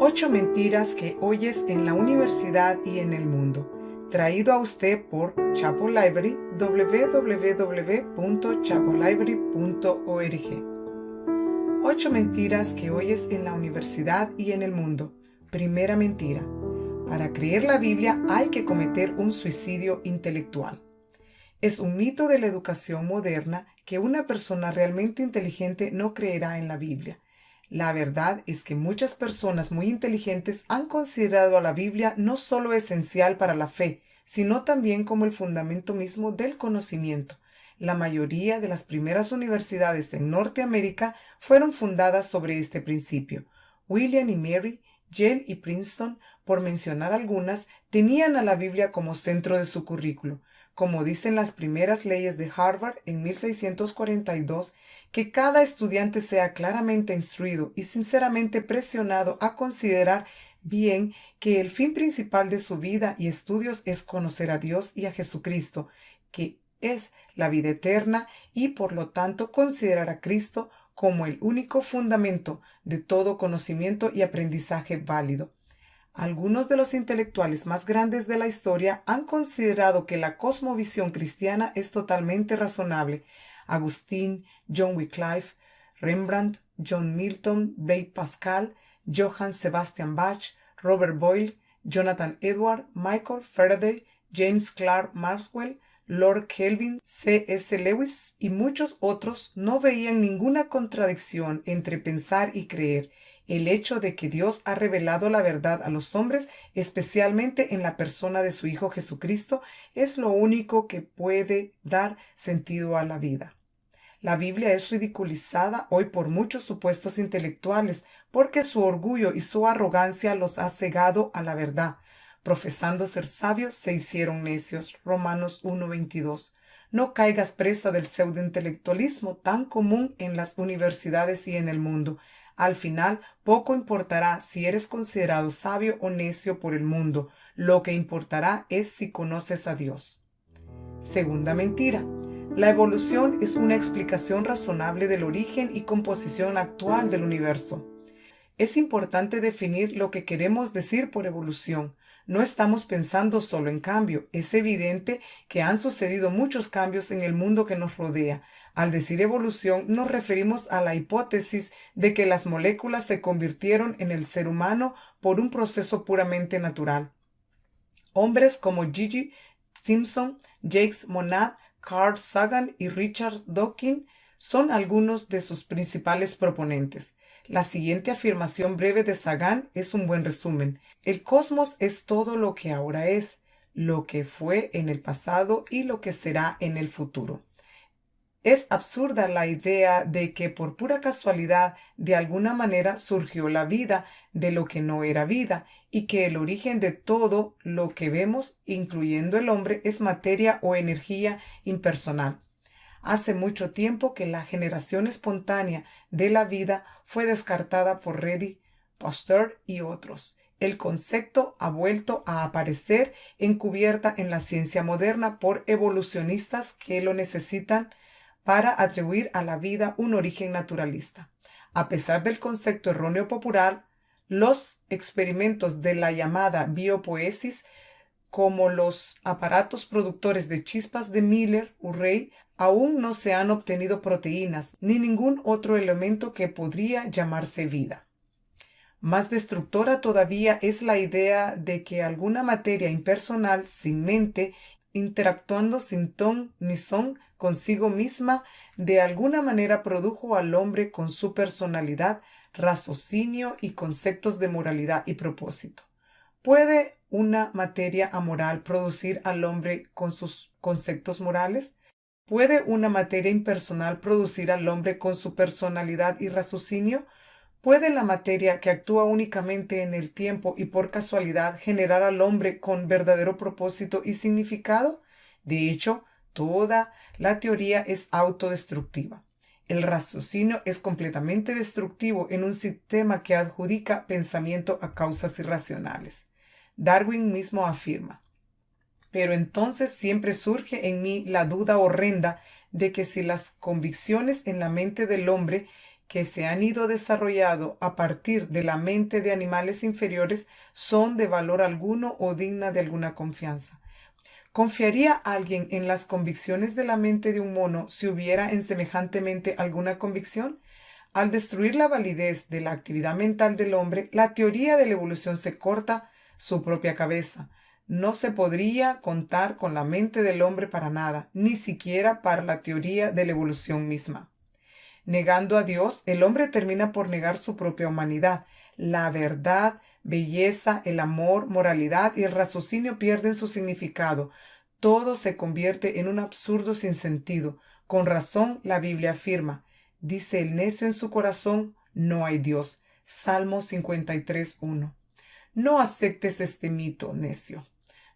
8 mentiras que oyes en la universidad y en el mundo. Traído a usted por Chapel Library, www.chapellibrary.org. 8 mentiras que oyes en la universidad y en el mundo. Primera mentira. Para creer la Biblia hay que cometer un suicidio intelectual. Es un mito de la educación moderna que una persona realmente inteligente no creerá en la Biblia. La verdad es que muchas personas muy inteligentes han considerado a la Biblia no solo esencial para la fe, sino también como el fundamento mismo del conocimiento. La mayoría de las primeras universidades en Norteamérica fueron fundadas sobre este principio. William y Mary, Yale y Princeton, por mencionar algunas, tenían a la Biblia como centro de su currículo. Como dicen las primeras leyes de Harvard en 1642, que cada estudiante sea claramente instruido y sinceramente presionado a considerar bien que el fin principal de su vida y estudios es conocer a Dios y a Jesucristo, que es la vida eterna, y por lo tanto considerar a Cristo como el único fundamento de todo conocimiento y aprendizaje válido. Algunos de los intelectuales más grandes de la historia han considerado que la cosmovisión cristiana es totalmente razonable. Agustín, John Wycliffe, Rembrandt, John Milton, Blaise Pascal, Johann Sebastian Bach, Robert Boyle, Jonathan Edwards, Michael Faraday, James Clerk Maxwell, Lord Kelvin, C.S. Lewis y muchos otros no veían ninguna contradicción entre pensar y creer. El hecho de que Dios ha revelado la verdad a los hombres, especialmente en la persona de su Hijo Jesucristo, es lo único que puede dar sentido a la vida. La Biblia es ridiculizada hoy por muchos supuestos intelectuales porque su orgullo y su arrogancia los ha cegado a la verdad. Profesando ser sabios, se hicieron necios. Romanos 1:22. No caigas presa del pseudointelectualismo tan común en las universidades y en el mundo. Al final, poco importará si eres considerado sabio o necio por el mundo. Lo que importará es si conoces a Dios. Segunda mentira. La evolución es una explicación razonable del origen y composición actual del universo. Es importante definir lo que queremos decir por evolución. No estamos pensando solo en cambio. Es evidente que han sucedido muchos cambios en el mundo que nos rodea. Al decir evolución, nos referimos a la hipótesis de que las moléculas se convirtieron en el ser humano por un proceso puramente natural. Hombres como Gigi Simpson, Jacques Monod, Carl Sagan y Richard Dawkins son algunos de sus principales proponentes. La siguiente afirmación breve de Sagan es un buen resumen. El cosmos es todo lo que ahora es, lo que fue en el pasado y lo que será en el futuro. Es absurda la idea de que por pura casualidad de alguna manera surgió la vida de lo que no era vida y que el origen de todo lo que vemos, incluyendo el hombre, es materia o energía impersonal. Hace mucho tiempo que la generación espontánea de la vida fue descartada por Reddy, Pasteur y otros. El concepto ha vuelto a aparecer encubierta en la ciencia moderna por evolucionistas que lo necesitan para atribuir a la vida un origen naturalista. A pesar del concepto erróneo popular, los experimentos de la llamada biopoiesis, como los aparatos productores de chispas de Miller-Urey, aún no se han obtenido proteínas ni ningún otro elemento que podría llamarse vida. Más destructora todavía es la idea de que alguna materia impersonal, sin mente, interactuando sin ton ni son consigo misma, de alguna manera produjo al hombre con su personalidad, raciocinio y conceptos de moralidad y propósito. ¿Puede una materia amoral producir al hombre con sus conceptos morales? ¿Puede una materia impersonal producir al hombre con su personalidad y raciocinio? ¿Puede la materia que actúa únicamente en el tiempo y por casualidad generar al hombre con verdadero propósito y significado? De hecho, toda la teoría es autodestructiva. El raciocinio es completamente destructivo en un sistema que adjudica pensamiento a causas irracionales. Darwin mismo afirma: pero entonces siempre surge en mí la duda horrenda de que si las convicciones en la mente del hombre que se han ido desarrollando a partir de la mente de animales inferiores son de valor alguno o digna de alguna confianza. ¿Confiaría alguien en las convicciones de la mente de un mono si hubiera en semejantemente alguna convicción? Al destruir la validez de la actividad mental del hombre, la teoría de la evolución se corta su propia cabeza. No se podría contar con la mente del hombre para nada, ni siquiera para la teoría de la evolución misma. Negando a Dios, el hombre termina por negar su propia humanidad. La verdad, belleza, el amor, moralidad y el raciocinio pierden su significado. Todo se convierte en un absurdo sin sentido. Con razón, la Biblia afirma: dice el necio en su corazón, no hay Dios. Salmo 53:1. No aceptes este mito, necio.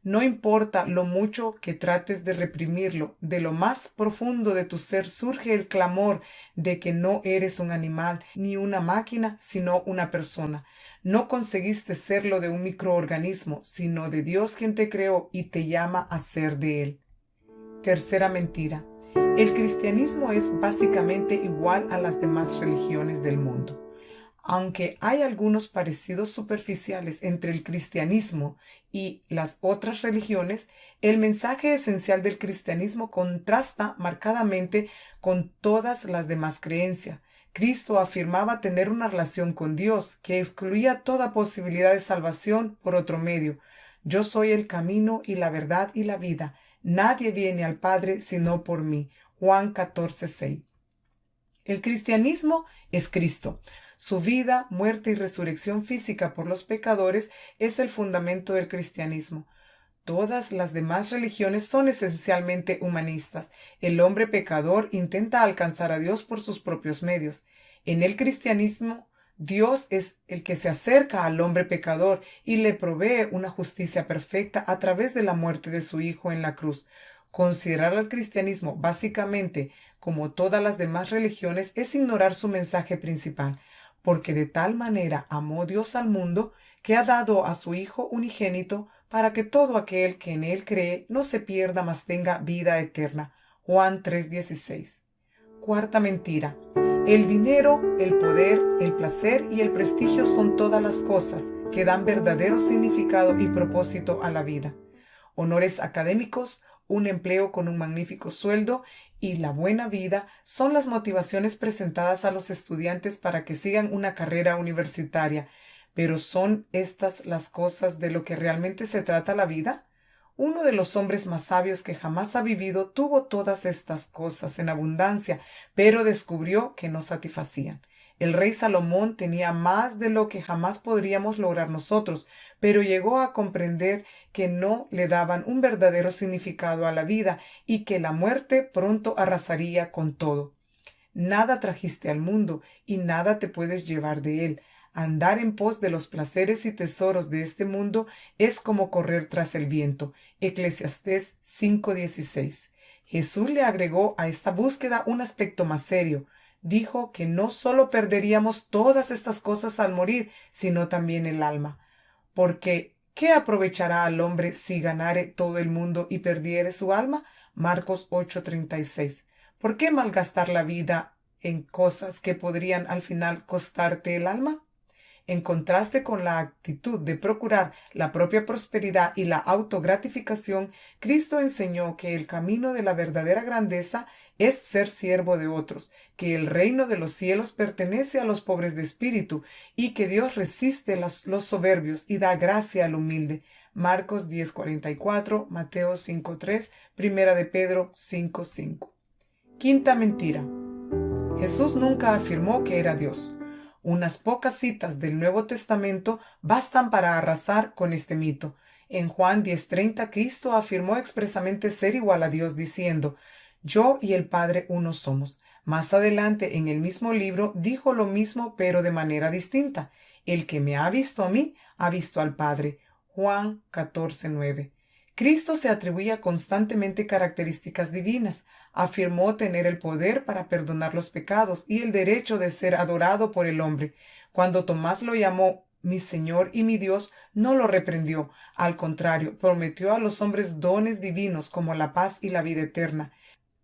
No importa lo mucho que trates de reprimirlo, de lo más profundo de tu ser surge el clamor de que no eres un animal ni una máquina, sino una persona. No conseguiste serlo de un microorganismo, sino de Dios quien te creó y te llama a ser de Él. Tercera mentira. El cristianismo es básicamente igual a las demás religiones del mundo. Aunque hay algunos parecidos superficiales entre el cristianismo y las otras religiones, el mensaje esencial del cristianismo contrasta marcadamente con todas las demás creencias. Cristo afirmaba tener una relación con Dios que excluía toda posibilidad de salvación por otro medio. Yo soy el camino y la verdad y la vida. Nadie viene al Padre sino por mí. Juan 14:6. El cristianismo es Cristo. Su vida, muerte y resurrección física por los pecadores es el fundamento del cristianismo. Todas las demás religiones son esencialmente humanistas. El hombre pecador intenta alcanzar a Dios por sus propios medios. En el cristianismo, Dios es el que se acerca al hombre pecador y le provee una justicia perfecta a través de la muerte de su Hijo en la cruz. Considerar al cristianismo básicamente como todas las demás religiones es ignorar su mensaje principal, porque de tal manera amó Dios al mundo que ha dado a su Hijo unigénito para que todo aquel que en él cree no se pierda, mas tenga vida eterna. Juan 3:16. Cuarta mentira. El dinero, el poder, el placer y el prestigio son todas las cosas que dan verdadero significado y propósito a la vida. Honores académicos, un empleo con un magnífico sueldo y la buena vida son las motivaciones presentadas a los estudiantes para que sigan una carrera universitaria. ¿Pero son estas las cosas de lo que realmente se trata la vida? Uno de los hombres más sabios que jamás ha vivido tuvo todas estas cosas en abundancia, pero descubrió que no satisfacían. El rey Salomón tenía más de lo que jamás podríamos lograr nosotros, pero llegó a comprender que no le daban un verdadero significado a la vida y que la muerte pronto arrasaría con todo. Nada trajiste al mundo y nada te puedes llevar de él. Andar en pos de los placeres y tesoros de este mundo es como correr tras el viento. Eclesiastés 5:16. Jesús le agregó a esta búsqueda un aspecto más serio. Dijo que no solo perderíamos todas estas cosas al morir, sino también el alma. Porque, ¿qué aprovechará al hombre si ganare todo el mundo y perdiere su alma? Marcos 8:36. ¿Por qué malgastar la vida en cosas que podrían al final costarte el alma? En contraste con la actitud de procurar la propia prosperidad y la autogratificación, Cristo enseñó que el camino de la verdadera grandeza es ser siervo de otros, que el reino de los cielos pertenece a los pobres de espíritu y que Dios resiste los soberbios y da gracia al humilde. Marcos 10:44, Mateo 5:3, Primera de Pedro 5:5. Quinta mentira. Jesús nunca afirmó que era Dios. Unas pocas citas del Nuevo Testamento bastan para arrasar con este mito. En Juan 10:30, Cristo afirmó expresamente ser igual a Dios, diciendo: Yo y el Padre uno somos. Más adelante, en el mismo libro, dijo lo mismo, pero de manera distinta. El que me ha visto a mí, ha visto al Padre. Juan 14:9. Cristo se atribuía constantemente características divinas. Afirmó tener el poder para perdonar los pecados y el derecho de ser adorado por el hombre. Cuando Tomás lo llamó mi Señor y mi Dios, no lo reprendió. Al contrario, prometió a los hombres dones divinos como la paz y la vida eterna.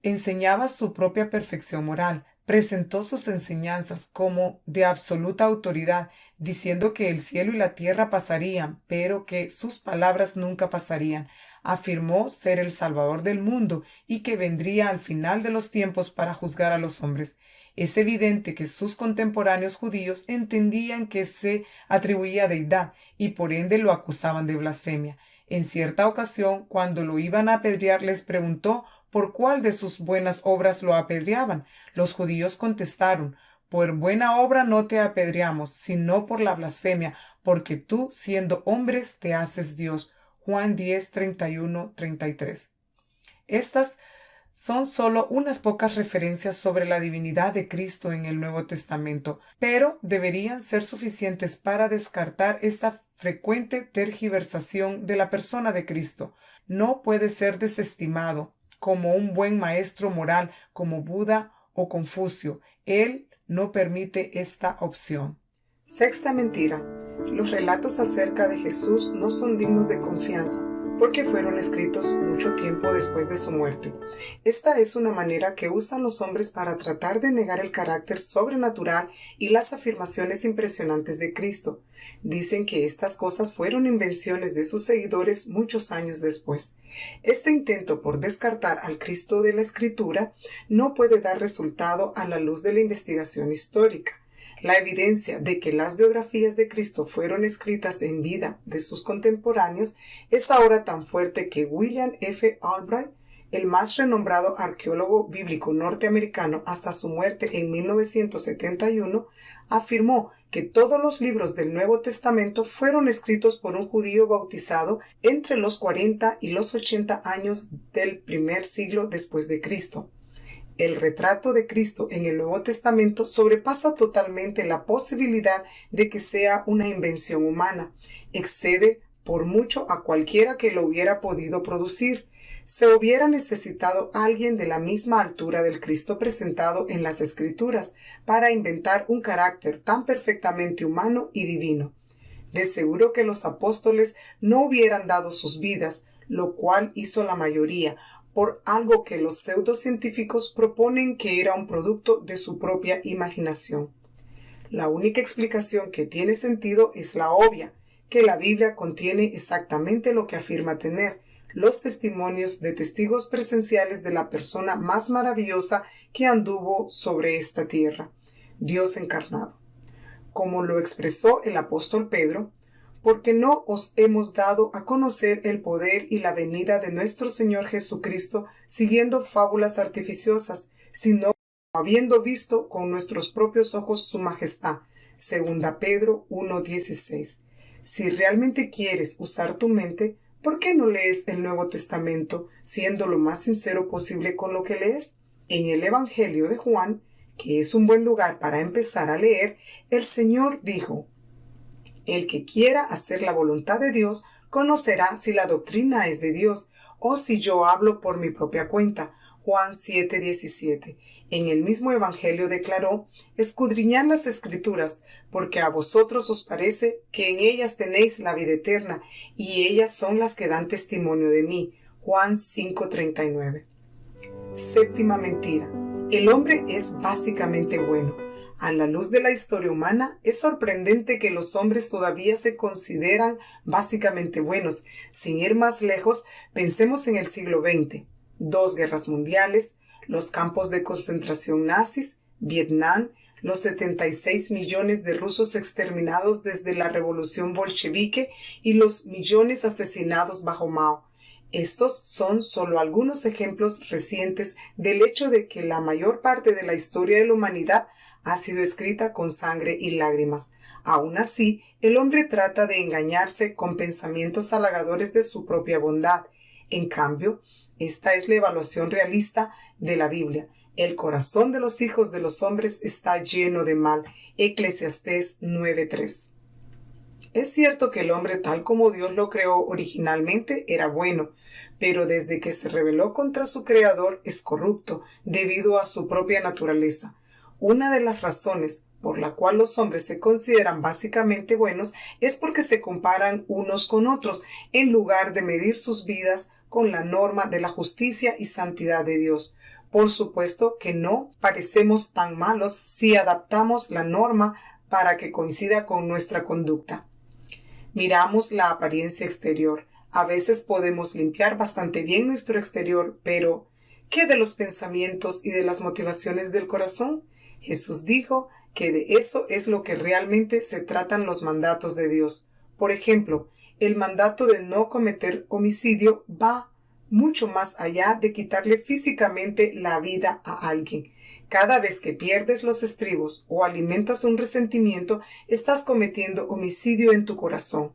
Enseñaba su propia perfección moral, Presentó sus enseñanzas como de absoluta autoridad, diciendo que el cielo y la tierra pasarían, pero que sus palabras nunca pasarían. Afirmó ser el Salvador del mundo y que vendría al final de los tiempos para juzgar a los hombres. Es evidente que sus contemporáneos judíos entendían que se atribuía deidad y por ende lo acusaban de blasfemia. En cierta ocasión, cuando lo iban a apedrear, les preguntó por cuál de sus buenas obras lo apedreaban. Los judíos contestaron: por buena obra no te apedreamos, sino por la blasfemia, porque tú, siendo hombres, te haces Dios. Juan 10, 31, 33. Estas son solo unas pocas referencias sobre la divinidad de Cristo en el Nuevo Testamento, pero deberían ser suficientes para descartar esta frecuente tergiversación de la persona de Cristo. No puede ser desestimado como un buen maestro moral como Buda o Confucio. Él no permite esta opción. Sexta mentira. Los relatos acerca de Jesús no son dignos de confianza porque fueron escritos mucho tiempo después de su muerte. Esta es una manera que usan los hombres para tratar de negar el carácter sobrenatural y las afirmaciones impresionantes de Cristo. Dicen que estas cosas fueron invenciones de sus seguidores muchos años después. Este intento por descartar al Cristo de la Escritura no puede dar resultado a la luz de la investigación histórica. La evidencia de que las biografías de Cristo fueron escritas en vida de sus contemporáneos es ahora tan fuerte que William F. Albright, el más renombrado arqueólogo bíblico norteamericano hasta su muerte en 1971, afirmó que todos los libros del Nuevo Testamento fueron escritos por un judío bautizado entre los 40 y los 80 años del primer siglo después de Cristo. El retrato de Cristo en el Nuevo Testamento sobrepasa totalmente la posibilidad de que sea una invención humana. Excede por mucho a cualquiera que lo hubiera podido producir. Se hubiera necesitado alguien de la misma altura del Cristo presentado en las Escrituras para inventar un carácter tan perfectamente humano y divino. De seguro que los apóstoles no hubieran dado sus vidas, lo cual hizo la mayoría, por algo que los pseudocientíficos proponen que era un producto de su propia imaginación. La única explicación que tiene sentido es la obvia, que la Biblia contiene exactamente lo que afirma tener, los testimonios de testigos presenciales de la persona más maravillosa que anduvo sobre esta tierra, Dios encarnado. Como lo expresó el apóstol Pedro, porque no os hemos dado a conocer el poder y la venida de nuestro Señor Jesucristo siguiendo fábulas artificiosas, sino habiendo visto con nuestros propios ojos su majestad. Segunda Pedro 1:16. Si realmente quieres usar tu mente, ¿por qué no lees el Nuevo Testamento siendo lo más sincero posible con lo que lees? En el Evangelio de Juan, que es un buen lugar para empezar a leer, el Señor dijo: el que quiera hacer la voluntad de Dios conocerá si la doctrina es de Dios o si yo hablo por mi propia cuenta. Juan 7:17. En el mismo Evangelio declaró: escudriñad las Escrituras, porque a vosotros os parece que en ellas tenéis la vida eterna, y ellas son las que dan testimonio de mí. Juan 5:39. Séptima mentira. El hombre es básicamente bueno. A la luz de la historia humana, es sorprendente que los hombres todavía se consideran básicamente buenos. Sin ir más lejos, pensemos en el siglo XX. 2 guerras mundiales, los campos de concentración nazis, Vietnam, los 76 millones de rusos exterminados desde la revolución bolchevique y los millones asesinados bajo Mao. Estos son solo algunos ejemplos recientes del hecho de que la mayor parte de la historia de la humanidad ha sido escrita con sangre y lágrimas. Aún así, el hombre trata de engañarse con pensamientos halagadores de su propia bondad. En cambio, esta es la evaluación realista de la Biblia. El corazón de los hijos de los hombres está lleno de mal. Eclesiastés 9:3. Es cierto que el hombre, tal como Dios lo creó originalmente, era bueno, pero desde que se rebeló contra su creador es corrupto debido a su propia naturaleza. Una de las razones por la cual los hombres se consideran básicamente buenos es porque se comparan unos con otros, en lugar de medir sus vidas con la norma de la justicia y santidad de Dios. Por supuesto que no parecemos tan malos si adaptamos la norma para que coincida con nuestra conducta. Miramos la apariencia exterior. A veces podemos limpiar bastante bien nuestro exterior, pero ¿qué de los pensamientos y de las motivaciones del corazón? Jesús dijo que de eso es lo que realmente se tratan los mandatos de Dios. Por ejemplo, el mandato de no cometer homicidio va mucho más allá de quitarle físicamente la vida a alguien. Cada vez que pierdes los estribos o alimentas un resentimiento, estás cometiendo homicidio en tu corazón.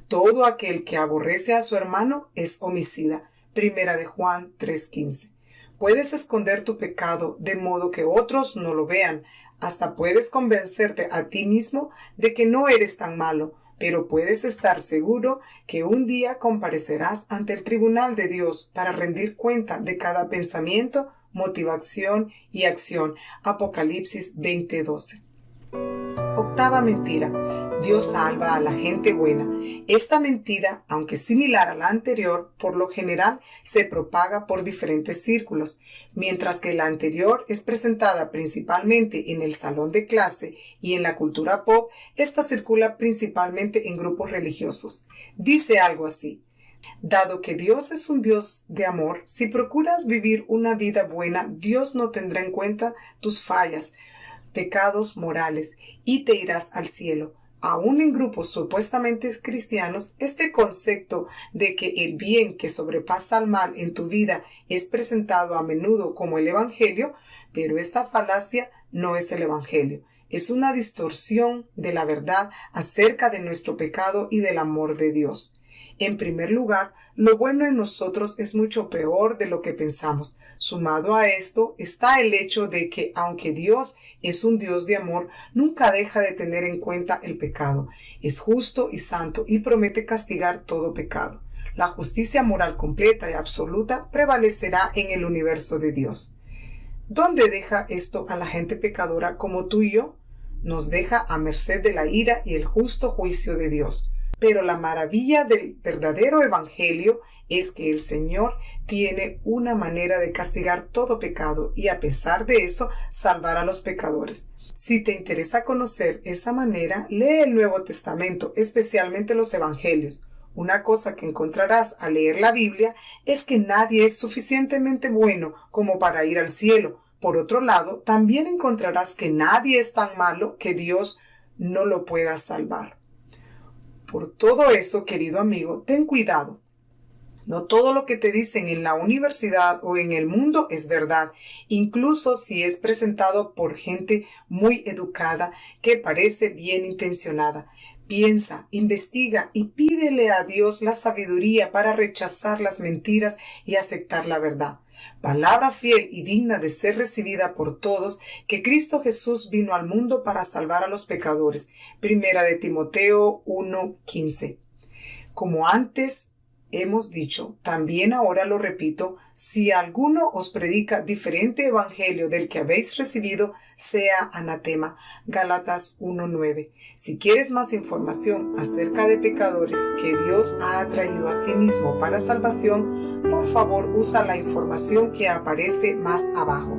Todo aquel que aborrece a su hermano es homicida. Primera de Juan 3:15. Puedes esconder tu pecado de modo que otros no lo vean. Hasta puedes convencerte a ti mismo de que no eres tan malo, pero puedes estar seguro que un día comparecerás ante el tribunal de Dios para rendir cuenta de cada pensamiento, motivación y acción. Apocalipsis 20:12. Octava mentira. Dios salva a la gente buena. Esta mentira, aunque similar a la anterior, por lo general se propaga por diferentes círculos. Mientras que la anterior es presentada principalmente en el salón de clase y en la cultura pop, esta circula principalmente en grupos religiosos. Dice algo así: dado que Dios es un Dios de amor, si procuras vivir una vida buena, Dios no tendrá en cuenta tus fallas, pecados morales, y te irás al cielo. Aún en grupos supuestamente cristianos, este concepto de que el bien que sobrepasa al mal en tu vida es presentado a menudo como el Evangelio, pero esta falacia no es el Evangelio. Es una distorsión de la verdad acerca de nuestro pecado y del amor de Dios. En primer lugar, lo bueno en nosotros es mucho peor de lo que pensamos. Sumado a esto está el hecho de que, aunque Dios es un Dios de amor, nunca deja de tener en cuenta el pecado. Es justo y santo y promete castigar todo pecado. La justicia moral completa y absoluta prevalecerá en el universo de Dios. ¿Dónde deja esto a la gente pecadora como tú y yo? Nos deja a merced de la ira y el justo juicio de Dios. Pero la maravilla del verdadero evangelio es que el Señor tiene una manera de castigar todo pecado y, a pesar de eso, salvar a los pecadores. Si te interesa conocer esa manera, lee el Nuevo Testamento, especialmente los evangelios. Una cosa que encontrarás al leer la Biblia es que nadie es suficientemente bueno como para ir al cielo. Por otro lado, también encontrarás que nadie es tan malo que Dios no lo pueda salvar. Por todo eso, querido amigo, ten cuidado. No todo lo que te dicen en la universidad o en el mundo es verdad, incluso si es presentado por gente muy educada que parece bien intencionada. Piensa, investiga y pídele a Dios la sabiduría para rechazar las mentiras y aceptar la verdad. Palabra fiel y digna de ser recibida por todos, que Cristo Jesús vino al mundo para salvar a los pecadores. Primera de Timoteo 1:15. Como antes hemos dicho, también ahora lo repito, si alguno os predica diferente evangelio del que habéis recibido, sea anatema. Gálatas 1:9. Si quieres más información acerca de pecadores que Dios ha atraído a sí mismo para salvación, por favor usa la información que aparece más abajo.